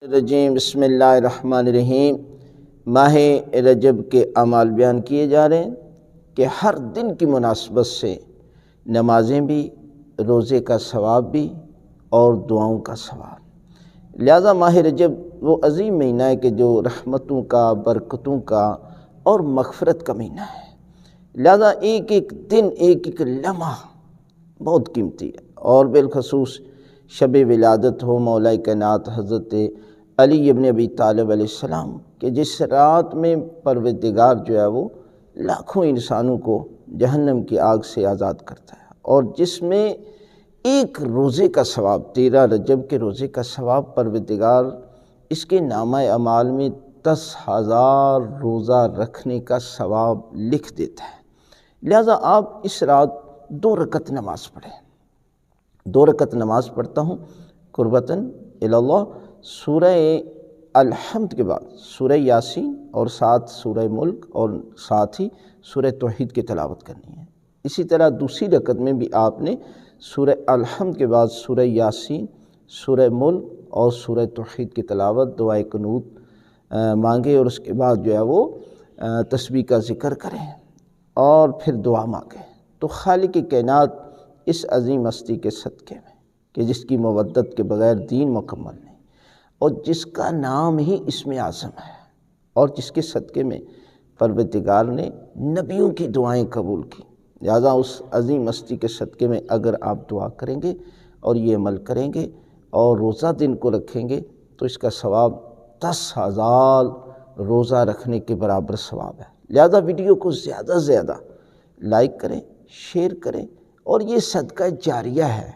رجیم بسم اللہ الرحمن الرحیم۔ ماہ رجب کے اعمال بیان کیے جا رہے ہیں کہ ہر دن کی مناسبت سے نمازیں بھی، روزے کا ثواب بھی اور دعاؤں کا ثواب۔ لہذا ماہ رجب وہ عظیم مہینہ ہے کہ جو رحمتوں کا، برکتوں کا اور مغفرت کا مہینہ ہے۔ لہذا ایک ایک دن، ایک ایک لمحہ بہت قیمتی ہے، اور بالخصوص شب ولادت ہو مولا کائنات حضرت علی ابن ابی طالب علیہ السلام کہ جس رات میں پروردگار جو ہے وہ لاکھوں انسانوں کو جہنم کی آگ سے آزاد کرتا ہے، اور جس میں ایک روزے کا ثواب، 13 رجب کے روزے کا ثواب پروردگار اس کے نامہ اعمال میں 10,000 روزہ رکھنے کا ثواب لکھ دیتا ہے۔ لہذا آپ اس رات 2 رکعت نماز پڑھیں۔ 2 رکعت نماز پڑھتا ہوں قربتاً اللہ۔ سورہ الحمد کے بعد سورہ یاسین اور ساتھ سورہ ملک اور ساتھ ہی سورہ توحید کی تلاوت کرنی ہے۔ اسی طرح دوسری رکعت میں بھی آپ نے سورہ الحمد کے بعد سورہ یاسین، سورہ ملک اور سورہ توحید کی تلاوت، دعائے قنوت مانگے، اور اس کے بعد جو ہے وہ تسبیح کا ذکر کریں اور پھر دعا مانگیں۔ تو خالق کائنات اس عظیم ہستی کے صدقے میں کہ جس کی مودت کے بغیر دین مکمل نہیں، اور جس کا نام ہی اسم اعظم ہے، اور جس کے صدقے میں پروردگار نے نبیوں کی دعائیں قبول کی، لہذا اس عظیم ہستی کے صدقے میں اگر آپ دعا کریں گے اور یہ عمل کریں گے اور روزہ دن کو رکھیں گے تو اس کا ثواب 10,000 روزہ رکھنے کے برابر ثواب ہے۔ لہذا ویڈیو کو زیادہ سے زیادہ لائک کریں، شیئر کریں، اور یہ صدقہ جاریہ ہے،